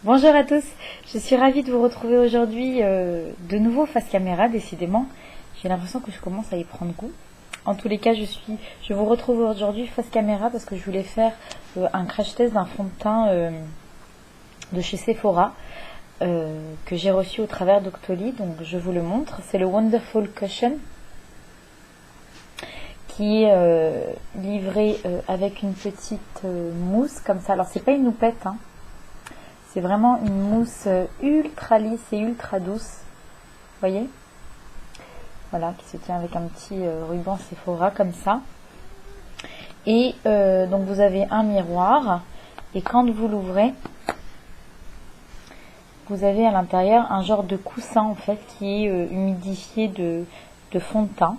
Bonjour à tous, je suis ravie de vous retrouver aujourd'hui de nouveau face caméra, décidément. J'ai l'impression que je commence à y prendre goût. En tous les cas, je vous retrouve aujourd'hui face caméra parce que je voulais faire un crash test d'un fond de teint de chez Sephora que j'ai reçu au travers d'Octoly. Donc je vous le montre, c'est le Wonderful Cushion qui est livré avec une petite mousse comme ça. Alors c'est pas une houppette, hein. C'est vraiment une mousse ultra lisse et ultra douce. Vous voyez? Voilà, qui se tient avec un petit ruban Sephora comme ça. Et donc vous avez un miroir. Et quand vous l'ouvrez, vous avez à l'intérieur un genre de coussin en fait qui est humidifié de fond de teint.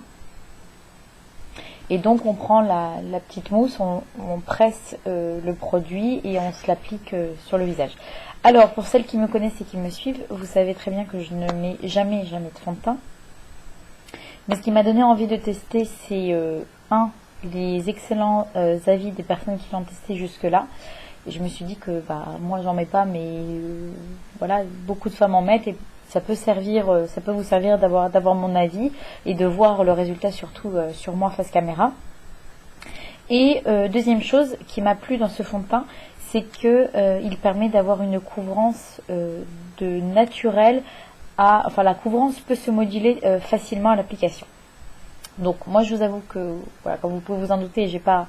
Et donc on prend la petite mousse, on presse le produit et on se l'applique sur le visage. Alors pour celles qui me connaissent et qui me suivent, vous savez très bien que je ne mets jamais de fond de teint. Mais ce qui m'a donné envie de tester, c'est les excellents avis des personnes qui l'ont testé jusque-là. Et je me suis dit que moi j'en mets pas, mais voilà, beaucoup de femmes en mettent et ça peut vous servir d'avoir mon avis et de voir le résultat surtout sur moi face caméra. Et deuxième chose qui m'a plu dans ce fond de teint, c'est que il permet d'avoir une couvrance de naturel enfin la couvrance peut se moduler facilement à l'application. Donc moi je vous avoue que voilà, comme vous pouvez vous en douter, j'ai pas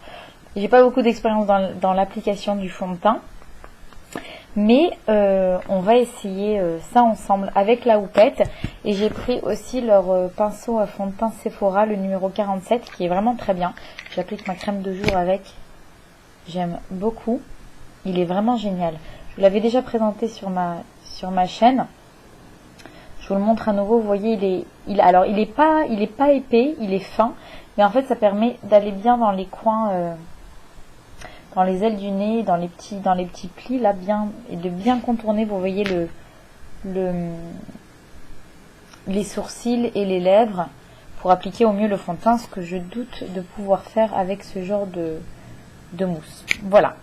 beaucoup d'expérience dans l'application du fond de teint. Mais on va essayer ça ensemble avec la houppette. Et j'ai pris aussi leur pinceau à fond de teint Sephora, le numéro 47, qui est vraiment très bien. J'applique ma crème de jour avec. J'aime beaucoup. Il est vraiment génial. Je vous l'avais déjà présenté sur ma chaîne. Je vous le montre à nouveau. Vous voyez, il est pas épais, il est fin. Mais en fait, ça permet d'aller bien dans les coins... dans les ailes du nez, dans les petits plis là, et de bien contourner. Vous voyez les sourcils et les lèvres pour appliquer au mieux le fond de teint, ce que je doute de pouvoir faire avec ce genre de mousse. Voilà.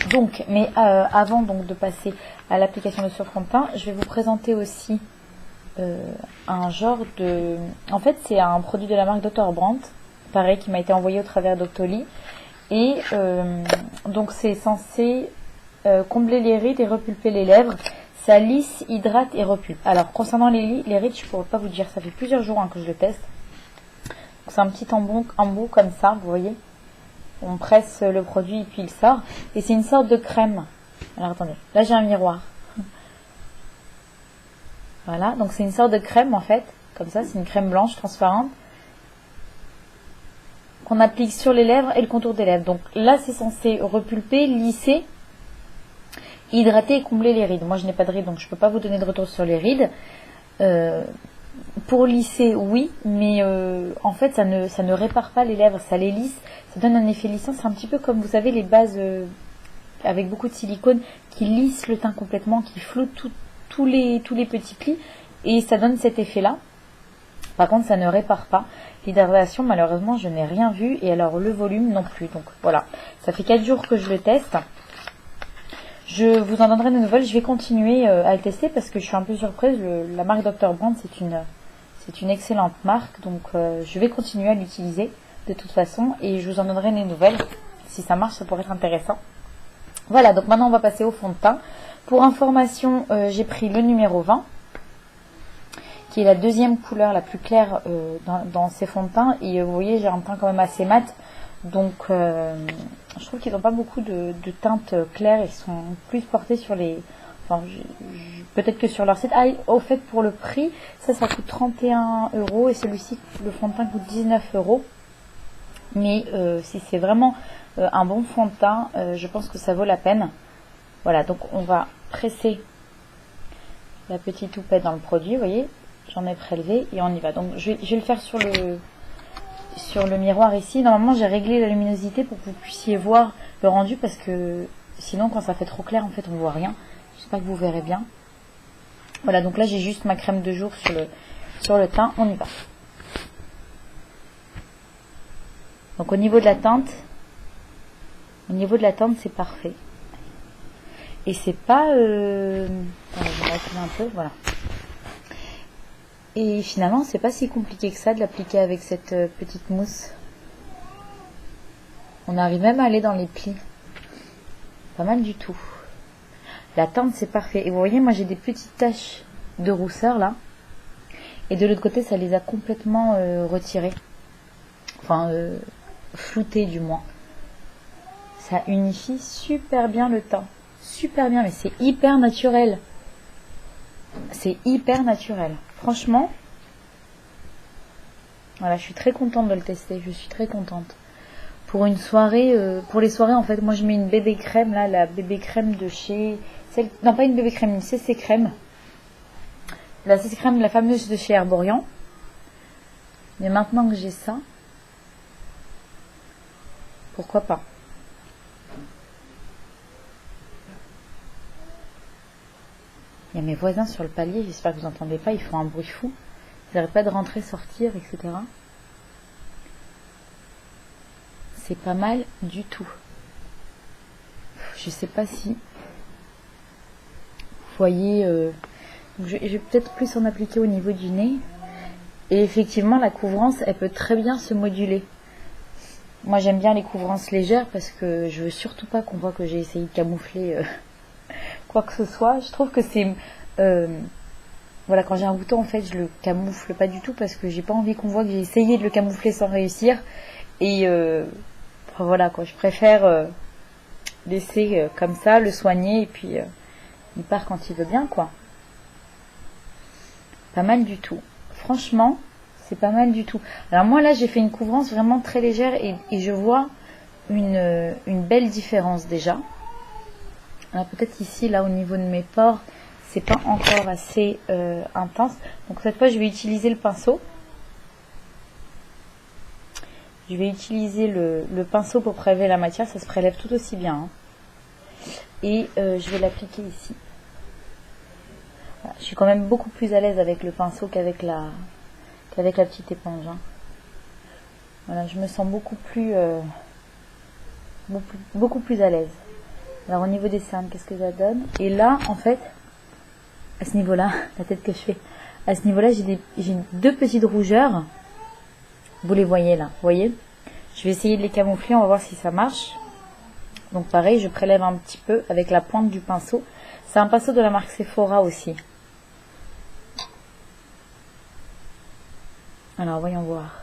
Donc, mais avant donc de passer à l'application de ce fond de teint, je vais vous présenter aussi un genre de... En fait, c'est un produit de la marque Dr. Brandt, pareil, qui m'a été envoyé au travers d'Octoly. Et donc c'est censé combler les rides et repulper les lèvres. Ça lisse, hydrate et repulpe. Alors concernant les rides, je ne pourrais pas vous dire, ça fait plusieurs jours que je le teste. C'est un petit embout comme ça, vous voyez. On presse le produit et puis il sort. Et c'est une sorte de crème. Alors attendez, là j'ai un miroir. Voilà, donc c'est une sorte de crème en fait. Comme ça, c'est une crème blanche transparente qu'on applique sur les lèvres et le contour des lèvres. Donc là, c'est censé repulper, lisser, hydrater et combler les rides. Moi, je n'ai pas de rides, donc je ne peux pas vous donner de retour sur les rides. Pour lisser, oui, mais en fait, ça ne répare pas les lèvres, ça les lisse, ça donne un effet lissant. C'est un petit peu comme, vous savez, les bases avec beaucoup de silicone qui lissent le teint complètement, qui floutent tous les petits plis, et ça donne cet effet-là. Par contre, ça ne répare pas. L'hydratation, malheureusement, je n'ai rien vu. Et alors, le volume non plus. Donc, voilà. Ça fait 4 jours que je le teste. Je vous en donnerai de nouvelles. Je vais continuer à le tester parce que je suis un peu surprise. La marque Dr. Brandt, c'est une excellente marque. Donc, je vais continuer à l'utiliser de toute façon. Et je vous en donnerai des nouvelles. Si ça marche, ça pourrait être intéressant. Voilà. Donc, maintenant, on va passer au fond de teint. Pour information, j'ai pris le numéro 20. Qui est la deuxième couleur la plus claire dans ces fonds de teint. Et vous voyez, j'ai un teint quand même assez mat. Donc, je trouve qu'ils n'ont pas beaucoup de teintes claires. Ils sont plus portés sur les... Enfin, peut-être que sur leur site. Ah, au fait, pour le prix, ça coûte 31 €. Et celui-ci, le fond de teint, coûte 19 €. Mais si c'est vraiment un bon fond de teint, je pense que ça vaut la peine. Voilà, donc on va presser la petite houppette dans le produit, vous voyez. J'en ai prélevé et on y va. Donc je vais le faire sur le miroir ici. Normalement j'ai réglé la luminosité pour que vous puissiez voir le rendu parce que sinon quand ça fait trop clair en fait on ne voit rien. J'espère que vous verrez bien. Voilà, donc là j'ai juste ma crème de jour sur le teint. On y va. Donc au niveau de la teinte c'est parfait. Et c'est pas... attends, je vais reculer un peu, voilà. Et finalement, c'est pas si compliqué que ça de l'appliquer avec cette petite mousse. On arrive même à aller dans les plis. Pas mal du tout. La teinte, c'est parfait. Et vous voyez, moi j'ai des petites taches de rousseur là. Et de l'autre côté, ça les a complètement retirées. Enfin, floutées du moins. Ça unifie super bien le teint. Super bien, mais c'est hyper naturel. C'est hyper naturel. Franchement, voilà, je suis très contente de le tester. Je suis très contente. Pour une soirée, pour les soirées, en fait, moi je mets une bébé crème, là, la bébé crème de chez... non, pas une bébé crème, une CC crème. La CC crème, la fameuse de chez Herborian. Mais maintenant que j'ai ça, pourquoi pas? Il y a mes voisins sur le palier, j'espère que vous n'entendez pas, ils font un bruit fou. Ils n'arrêtent pas de rentrer, sortir, etc. C'est pas mal du tout. Je sais pas si vous voyez, je vais peut-être plus en appliquer au niveau du nez. Et effectivement, la couvrance, elle peut très bien se moduler. Moi, j'aime bien les couvrances légères parce que je veux surtout pas qu'on voit que j'ai essayé de camoufler quoi que ce soit. Je trouve que c'est... voilà, quand j'ai un bouton, en fait, je le camoufle pas du tout parce que j'ai pas envie qu'on voit que j'ai essayé de le camoufler sans réussir. Et enfin, voilà, quoi. Je préfère laisser comme ça, le soigner et puis il part quand il veut bien, quoi. Pas mal du tout. Franchement, c'est pas mal du tout. Alors moi, là, j'ai fait une couvrance vraiment très légère et je vois une belle différence déjà. Alors peut-être ici, là, au niveau de mes pores, c'est pas encore assez intense. Donc cette fois, je vais utiliser le pinceau. Je vais utiliser le pinceau pour prélever la matière. Ça se prélève tout aussi bien. Hein. Et je vais l'appliquer ici. Voilà, je suis quand même beaucoup plus à l'aise avec le pinceau qu'avec la petite éponge. Hein. Voilà, je me sens beaucoup plus à l'aise. Alors au niveau des cernes, qu'est-ce que ça donne? Et là, en fait, à ce niveau-là, la tête que je fais, à ce niveau-là, j'ai deux petites rougeurs. Vous les voyez là, vous voyez? Je vais essayer de les camoufler, on va voir si ça marche. Donc pareil, je prélève un petit peu avec la pointe du pinceau. C'est un pinceau de la marque Sephora aussi. Alors voyons voir.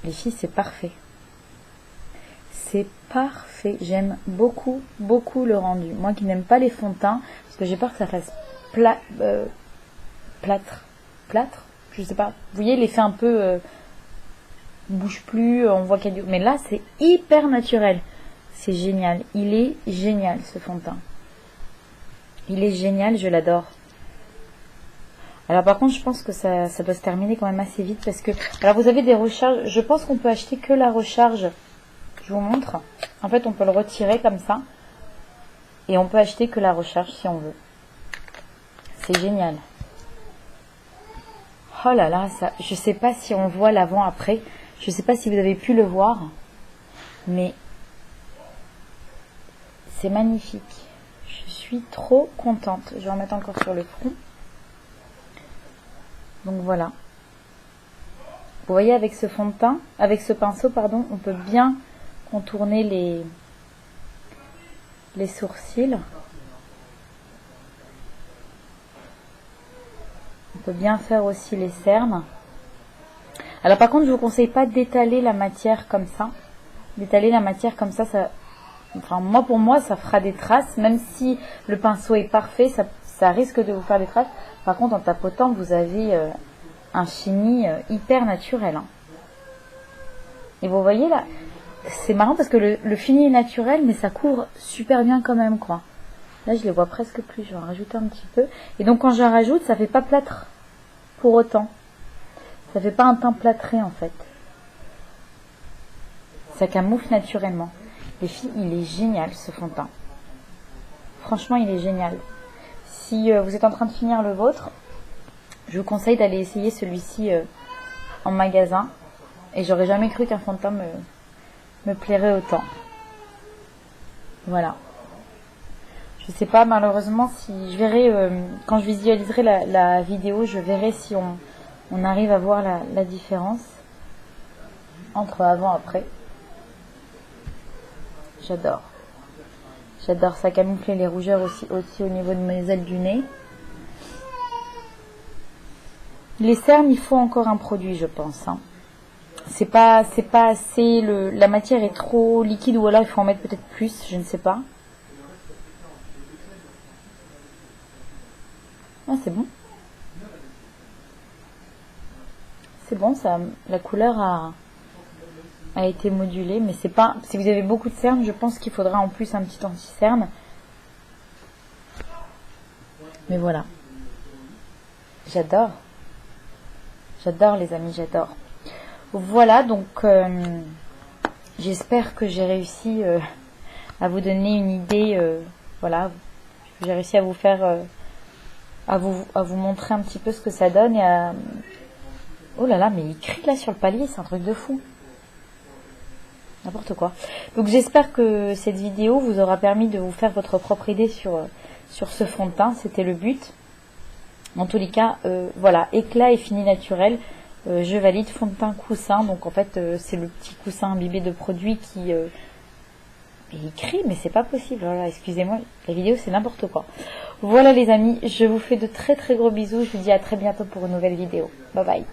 Les filles, c'est parfait. C'est parfait. J'aime beaucoup le rendu. Moi qui n'aime pas les fonds de teint, parce que j'ai peur que ça fasse plâtre. Je sais pas. Vous voyez l'effet un peu bouge plus, on voit qu'il y a du... Mais là, c'est hyper naturel. C'est génial. Il est génial ce fond de teint. Il est génial, je l'adore. Alors par contre, je pense que ça doit se terminer quand même assez vite parce que... Alors vous avez des recharges. Je pense qu'on peut acheter que la recharge. Je vous montre. En fait, on peut le retirer comme ça. Et on peut acheter que la recharge si on veut. C'est génial. Oh là là, ça, je sais pas si on voit l'avant-après. Je sais pas si vous avez pu le voir. Mais c'est magnifique. Je suis trop contente. Je vais en mettre encore sur le front. Donc voilà. Vous voyez, avec ce fond de teint, avec ce pinceau, pardon, on peut bien contourner les sourcils. On peut bien faire aussi les cernes. Alors par contre, je vous conseille pas d'étaler la matière comme ça. D'étaler la matière comme ça, enfin pour moi, ça fera des traces. Même si le pinceau est parfait, ça risque de vous faire des traces. Par contre, en tapotant, vous avez un fini hyper naturel. Hein. Et vous voyez là, c'est marrant parce que le fini est naturel, mais ça couvre super bien quand même, quoi. Là, je les vois presque plus. Je vais en rajouter un petit peu. Et donc, quand j'en rajoute, ça fait pas plâtre pour autant. Ça fait pas un teint plâtré, en fait. Ça camoufle naturellement. Les filles, il est génial, ce fond de teint. Franchement, il est génial. Si vous êtes en train de finir le vôtre, je vous conseille d'aller essayer celui-ci en magasin. Et j'aurais jamais cru qu'un fond de teint me plairait autant. Voilà. Je sais pas, malheureusement, si je verrai, quand je visualiserai la vidéo, je verrai si on arrive à voir la différence entre avant et après. J'adore. J'adore, ça camoufler les rougeurs aussi au niveau de mes ailes du nez. Les cernes, il faut encore un produit, je pense. Hein. C'est pas assez, la matière est trop liquide, ou alors il faut en mettre peut-être plus, je ne sais pas. Ah, c'est bon. C'est bon, ça, la couleur a été modulée, mais c'est pas. Si vous avez beaucoup de cernes, je pense qu'il faudra en plus un petit anti-cerne. Mais voilà. J'adore. J'adore les amis, j'adore. Voilà, donc j'espère que j'ai réussi à vous donner une idée. Voilà, j'ai réussi à vous faire, à vous montrer un petit peu ce que ça donne et à. Oh là là, mais il crie là sur le palier, c'est un truc de fou. N'importe quoi. Donc j'espère que cette vidéo vous aura permis de vous faire votre propre idée sur ce fond de teint. C'était le but. En tous les cas, voilà, éclat et fini naturel. Je valide fond de teint coussin. Donc en fait, c'est le petit coussin imbibé de produit qui... il crie, mais c'est pas possible. Voilà, excusez-moi, la vidéo c'est n'importe quoi. Voilà les amis, je vous fais de très très gros bisous. Je vous dis à très bientôt pour une nouvelle vidéo. Bye bye.